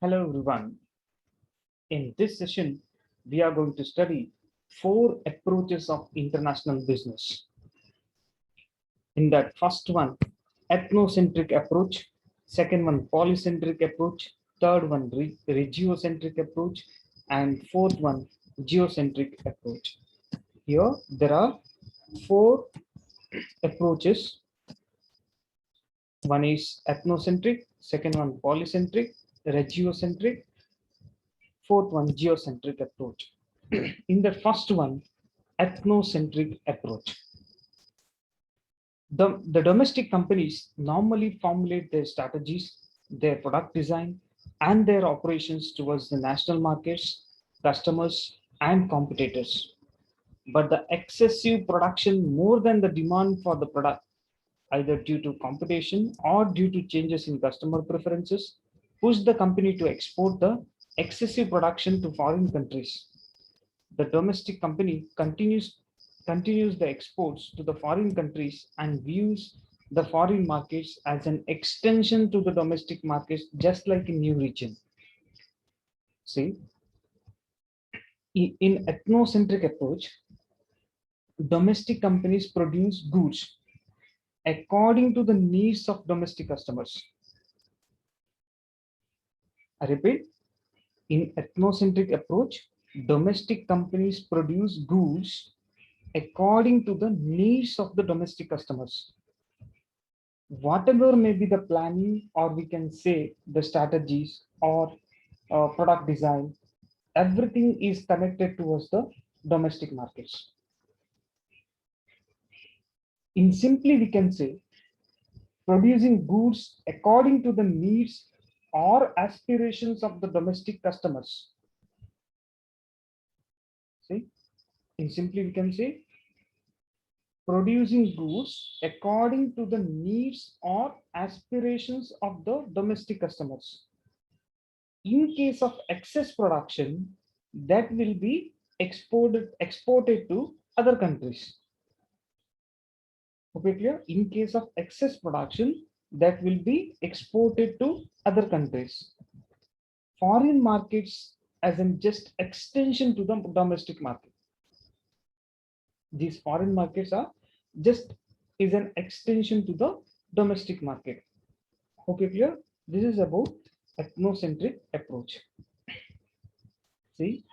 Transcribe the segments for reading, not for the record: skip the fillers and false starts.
Hello everyone. In this session, we are going to study 4 approaches of international business. In that first one, ethnocentric approach, second one, polycentric approach, third one, regiocentric approach, and fourth one, geocentric approach. Here, there are 4 approaches. One is ethnocentric, second one, polycentric, regiocentric, fourth one, geocentric approach. In the first one, ethnocentric approach. The domestic companies normally formulate their strategies, their product design, and their operations towards the national markets, customers, and competitors. But the excessive production more than the demand for the product, either due to competition or due to changes in customer preferences, push the company to export the excessive production to foreign countries. The domestic company continues the exports to the foreign countries and views the foreign markets as an extension to the domestic markets, just like in new region. See, in ethnocentric approach, domestic companies produce goods according to the needs of domestic customers. I repeat, in ethnocentric approach, domestic companies produce goods according to the needs of the domestic customers. Whatever may be the planning, or we can say the strategies or product design, everything is connected towards the domestic markets. In simply, we can say producing goods according to the needs or aspirations of the domestic customers. See, in simply, we can say producing goods according to the needs or aspirations of the domestic customers. In case of excess production, that will be exported to other countries. Okay, clear? In case of excess production, that will be exported to other countries. Foreign markets as in just extension to the domestic market. These foreign markets are just is an extension to the domestic market. Okay, clear? This is about ethnocentric approach. See,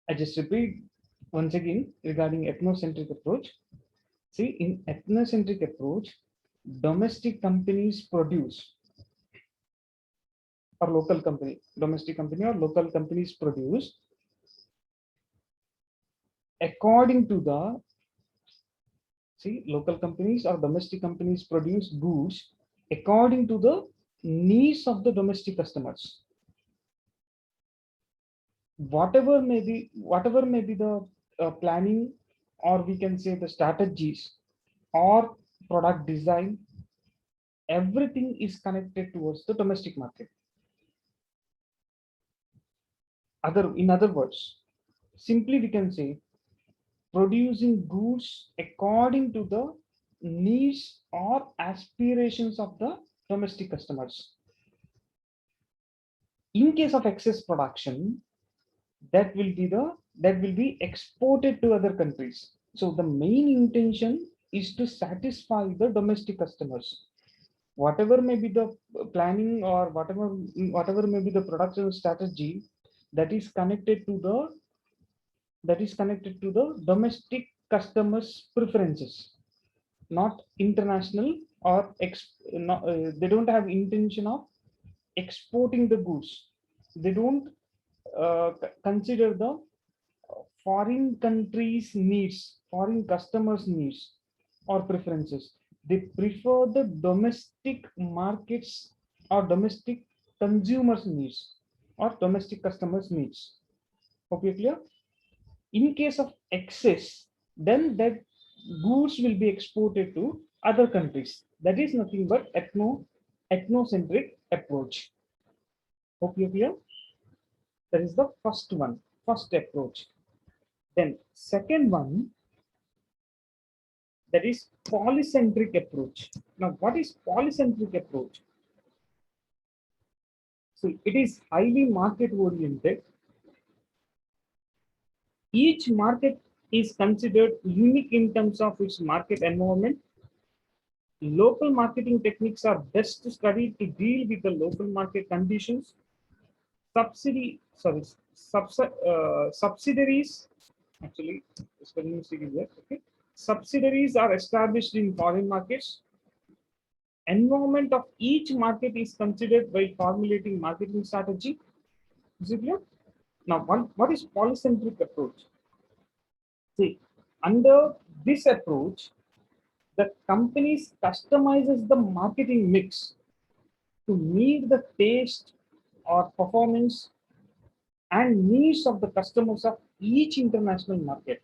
I just repeat once again regarding ethnocentric approach. See, in ethnocentric approach, domestic companies produce, or local company, domestic company or local companies produce according to the, see, local companies or domestic companies produce goods according to the needs of the domestic customers. Whatever may be the planning, or we can say the strategies or product design, everything is connected towards the domestic market. In other words, simply we can say producing goods according to the needs or aspirations of the domestic customers. In case of excess production, that will be exported to other countries. So the main intention is to satisfy the domestic customers. Whatever may be the planning, or whatever may be the production strategy, that is connected to the domestic customers' preferences, not international, or they don't have intention of exporting the goods. They don't consider the foreign countries' needs, foreign customers' needs or preferences. They prefer the domestic markets or domestic consumers' needs or domestic customers' needs. Okay, clear? In case of excess, then that goods will be exported to other countries. That is nothing but ethnocentric approach. Hope you clear? That is the first approach. Then second one, that is polycentric approach. Now, what is polycentric approach? So it is highly market oriented. Each market is considered unique in terms of its market environment. Local marketing techniques are best studied to deal with the local market conditions. Subsidiaries, actually, spelling mistake is there. Okay. Subsidiaries are established in foreign markets. Environment of each market is considered while formulating marketing strategy. Is it clear? Now, what is polycentric approach? See, under this approach, the companies customizes the marketing mix to meet the taste or performance and needs of the customers of each international market.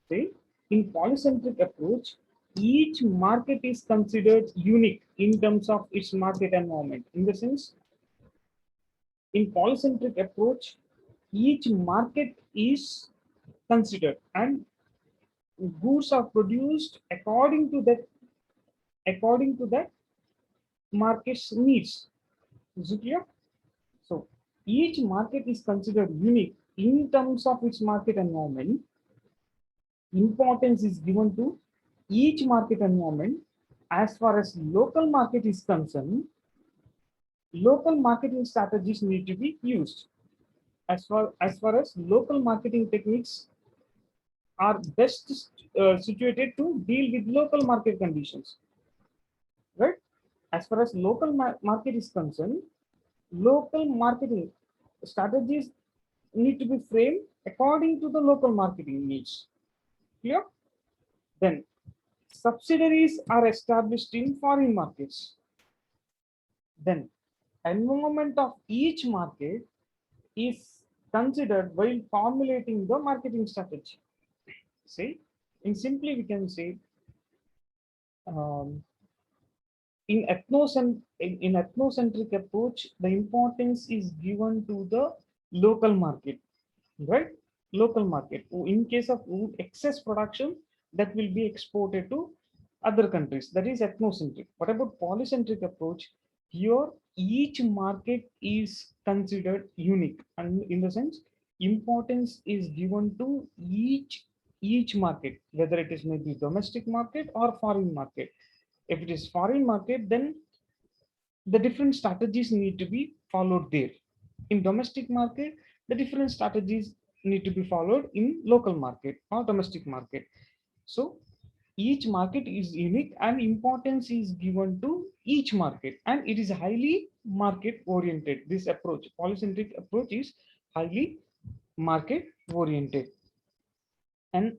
See, in polycentric approach, each market is considered unique in terms of its market environment. In the sense, in polycentric approach, each market is considered and goods are produced according to that market's needs. Is it clear? So each market is considered unique in terms of its market environment. Importance is given to each market environment. As far as local market is concerned, local marketing strategies need to be used. As far as local marketing techniques are best situated to deal with local market conditions, right? As far as local market is concerned, local marketing strategies need to be framed according to the local marketing needs. Clear? Then subsidiaries are established in foreign markets. Then environment of each market is considered while formulating the marketing strategy. See, in simply we can say um, in ethnocentric approach, the importance is given to the local market, right? Local market. In case of wood excess production, that will be exported to other countries. That is ethnocentric. What about polycentric approach? Here, each market is considered unique, and in the sense, importance is given to each market, whether it is maybe domestic market or foreign market. If it is foreign market, then the different strategies need to be followed there. In domestic market, the different strategies need to be followed in local market or domestic market. So each market is unique and importance is given to each market, and it is highly market oriented. This approach, polycentric approach, is highly market oriented, and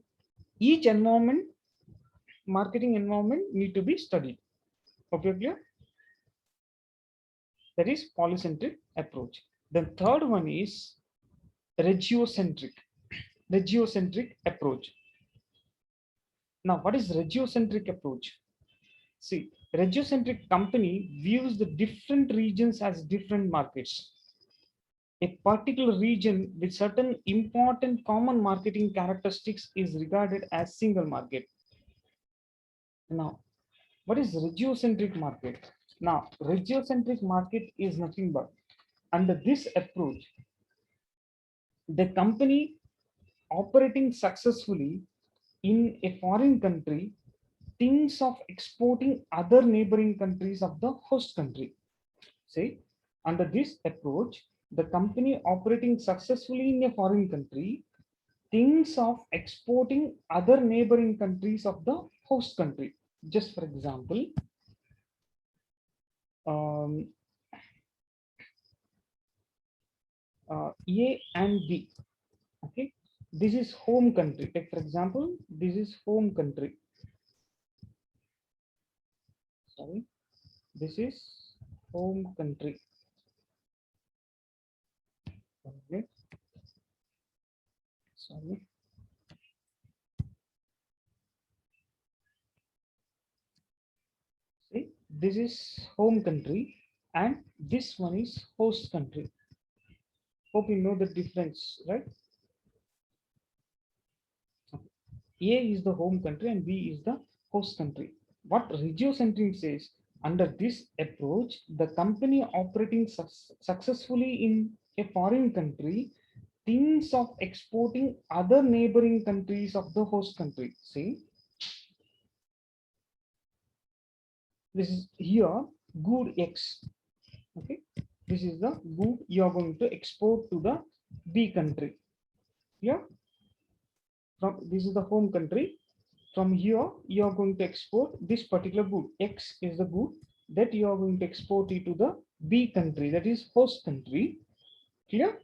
each environment, marketing environment, need to be studied. Okay, clear? That is polycentric approach. The third one is regiocentric approach. Now, what is regiocentric approach? See, regiocentric company views the different regions as different markets. A particular region with certain important common marketing characteristics is regarded as single market. Now, what is regiocentric market? Now, regiocentric market is nothing but, under this approach, the company operating successfully in a foreign country thinks of exporting other neighboring countries of the host country. See, under this approach, the company operating successfully in a foreign country thinks of exporting other neighboring countries of the host country. Just for example, A and B. Okay, this is home country. Take for example, this is home country. Sorry, this is home country. Okay, sorry. See, this is home country and this one is host country. Hope you know the difference, right? A is the home country and B is the host country. What regiocentric says, Under this approach, the company operating successfully in a foreign country thinks of exporting other neighboring countries of the host country. See, this is here good X. Okay, this is the good you are going to export to the B country. Yeah, from this is the home country. From here, you are going to export this particular good. X is the good that you are going to export it to the B country, that is host country. Clear?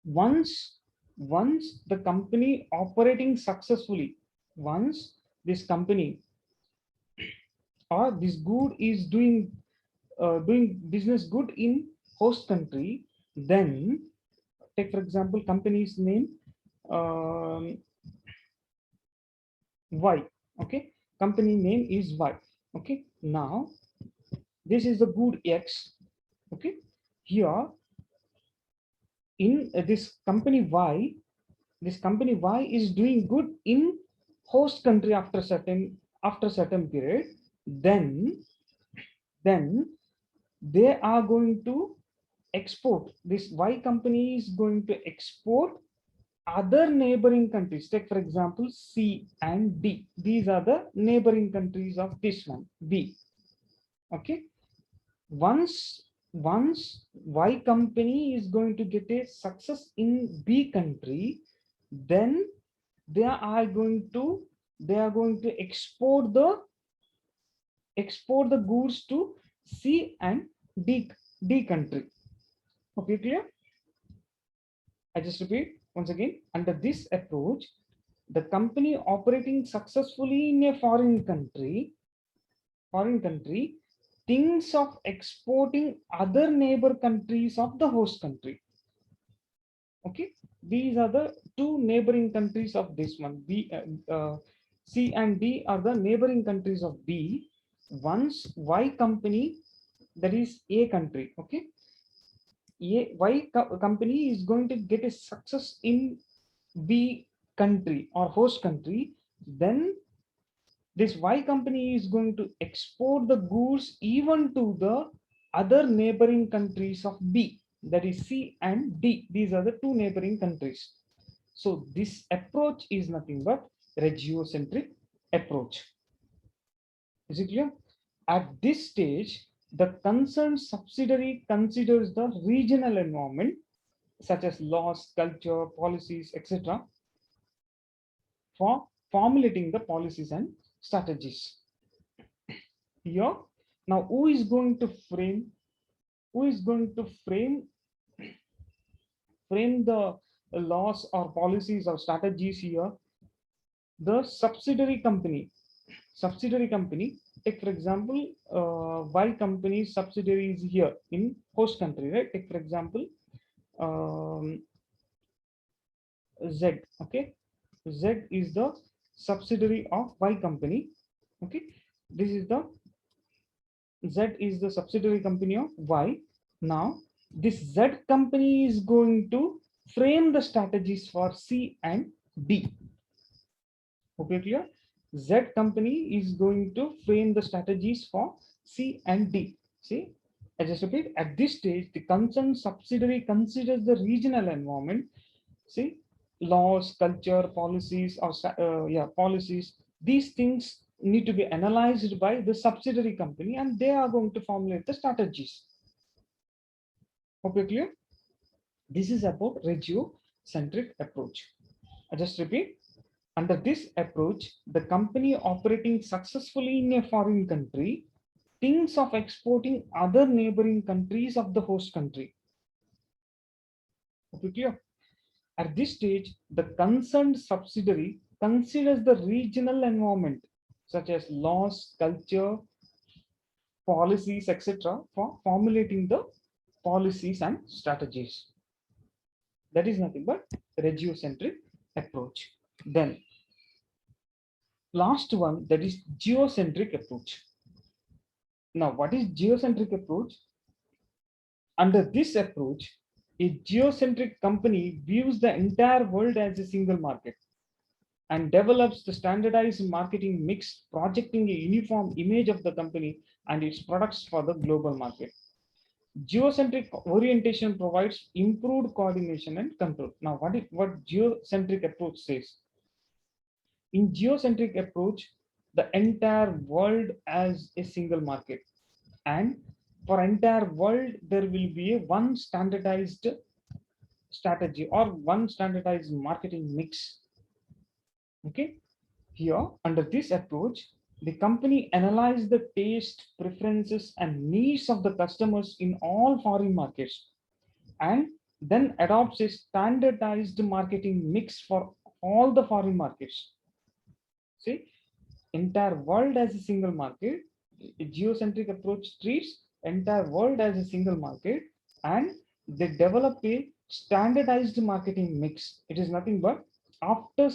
Once the company operating successfully, once this company or this good is doing business good in host country, then take for example company's name Y. Okay, company name is Y. Okay, now this is the good X. Okay, here in this company Y, this company Y is doing good in host country after certain period. Then they are going to export. This Y company is going to export other neighboring countries. Take for example C and D. These are the neighboring countries of this one B. Okay, once Y company is going to get a success in B country, then they are going to export the goods to C and D country. Okay, clear? I just repeat once again. Under this approach, the company operating successfully in a foreign country thinks of exporting other neighbor countries of the host country. Okay, these are the two neighboring countries of this one. C and D are the neighboring countries of B. Once Y company, that is A country. Okay, company is going to get a success in B country or host country, then this Y company is going to export the goods even to the other neighboring countries of B, that is C and D. These are the two neighboring countries. So this approach is nothing but regiocentric approach. Is it clear? At this stage, the concerned subsidiary considers the regional environment such as laws, culture, policies, etc. for formulating the policies and strategies. Here, now who is going to frame the laws or policies or strategies here? The subsidiary company. Take for example Y company subsidiary is here in host country, right? Take for example Z. Okay, Z is the subsidiary of Y company. Okay, this is the Z is the subsidiary company of Y. Now this Z company is going to frame the strategies for C and D. Okay, clear? Z company is going to frame the strategies for C and D. See, I just repeat, at this stage, the concerned subsidiary considers the regional environment. See, laws, culture, policies, or policies. These things need to be analyzed by the subsidiary company, and they are going to formulate the strategies. Okay, clear? This is about regiocentric approach. I just repeat. Under this approach, the company operating successfully in a foreign country thinks of exporting other neighboring countries of the host country. Okay, clear? At this stage, the concerned subsidiary considers the regional environment, such as laws, culture, policies, etc., for formulating the policies and strategies. That is nothing but regiocentric approach. Then last one, that is geocentric approach. Now, what is geocentric approach? Under this approach, a geocentric company views the entire world as a single market. and develops the standardized marketing mix, projecting a uniform image of the company and its products for the global market. Geocentric orientation provides improved coordination and control. Now, what geocentric approach says? In geocentric approach, the entire world as a single market, and for entire world there will be a one standardized strategy or one standardized marketing mix. Okay, here under this approach, the company analyzes the taste, preferences, and needs of the customers in all foreign markets and then adopts a standardized marketing mix for all the foreign markets. See, entire world as a single market. A geocentric approach treats entire world as a single market, and they develop a standardized marketing mix. It is nothing but after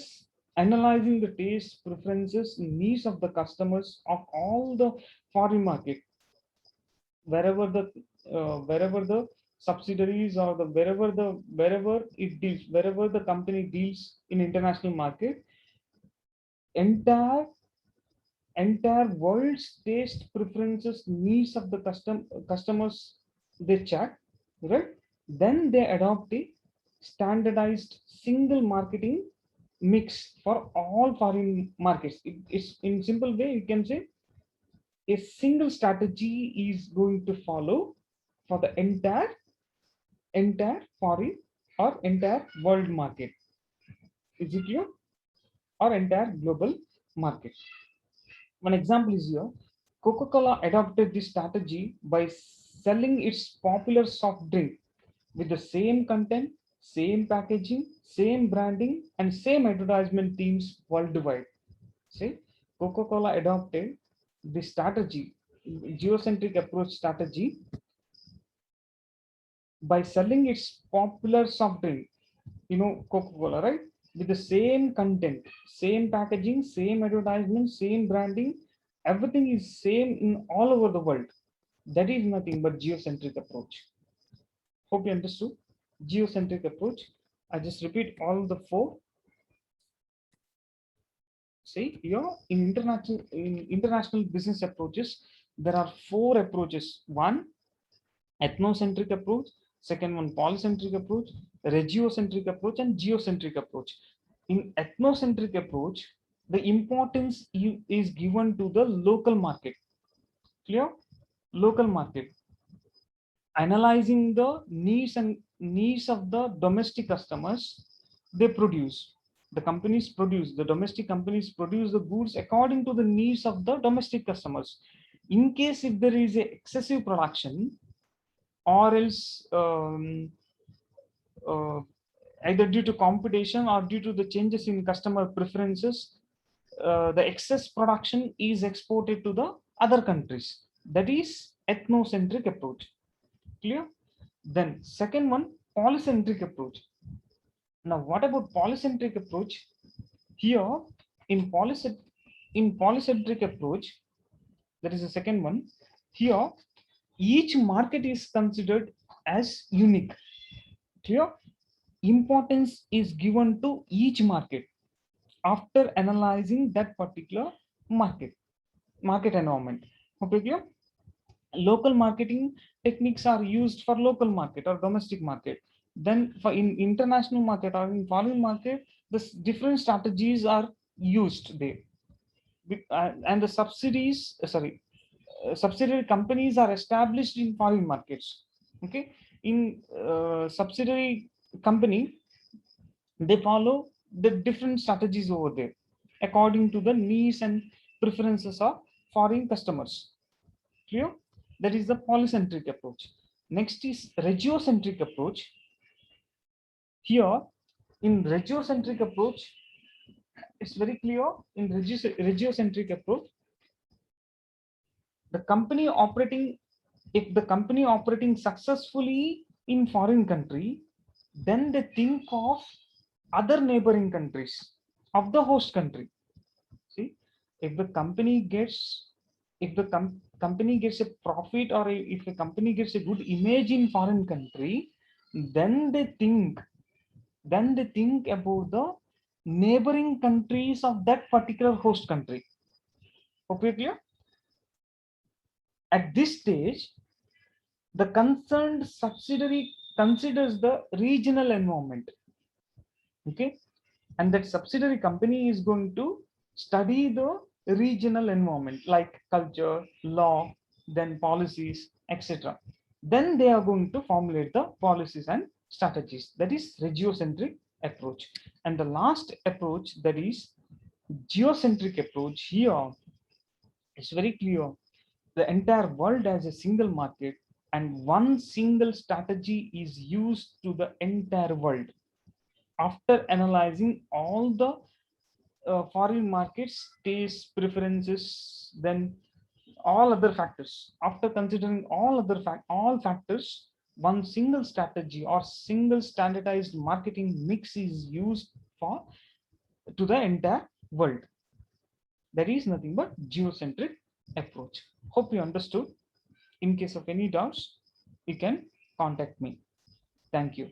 analyzing the taste, preferences, needs of the customers of all the foreign market, wherever the subsidiaries or the wherever it deals, wherever the company deals in international market, entire world's taste, preferences, needs of the customers they check, right? Then they adopt a standardized single marketing mix for all foreign markets. It's in simple way you can say a single strategy is going to follow for the entire foreign or entire world market. Is it clear? Or entire global market. One example is here. Coca-Cola adopted this strategy by selling its popular soft drink with the same content, same packaging, same branding, and same advertisement teams worldwide. See, Coca-Cola adopted this strategy, geocentric approach strategy, by selling its popular soft drink, Coca-Cola, right? With the same content, same packaging, same advertisement, same branding, everything is same in all over the world. That is nothing but geocentric approach. Hope you understood. Geocentric approach. I just repeat all the four. See here in international business approaches, there are four approaches. One, ethnocentric approach. Second one, polycentric approach, regiocentric approach, and geocentric approach. In ethnocentric approach, the importance is given to the local market. Clear? Local market. Analyzing the needs of the domestic customers, they produce. The domestic companies produce the goods according to the needs of the domestic customers. In case if there is a excessive production, or else either due to competition or due to the changes in customer preferences, the excess production is exported to the other countries. That is ethnocentric approach. Clear? Then second one, polycentric approach. Now what about polycentric approach? Here in polycentric approach, there is a second one. Here each market is considered as unique. Clear? Importance is given to each market after analyzing that particular market environment. Okay, clear? Local marketing techniques are used for local market or domestic market. Then for in international market or in foreign market, the different strategies are used there. And the subsidiary companies are established in foreign markets. Okay, in subsidiary company, they follow the different strategies over there according to the needs and preferences of foreign customers. Clear? That is the polycentric approach. Next is regiocentric approach. Here in regiocentric approach, it's very clear. In regiocentric approach, the company operating, if the company operating successfully in foreign country, then they think of other neighboring countries of the host country. See, if the company gets, if the company gets a profit, or if a company gets a good image in foreign country, then they think about the neighboring countries of that particular host country. Hope you're clear. At this stage, the concerned subsidiary considers the regional environment. Okay, and that subsidiary company is going to study the regional environment like culture, law, then policies, etc. Then they are going to formulate the policies and strategies. That is regiocentric approach. And the last approach, that is geocentric approach, here is very clear. The entire world as a single market, and one single strategy is used to the entire world. After analyzing all the foreign markets, taste, preferences, then all other factors. After considering all factors, one single strategy or single standardized marketing mix is used for to the entire world. That is nothing but geocentric approach. Hope you understood. In case of any doubts, you can contact me. Thank you.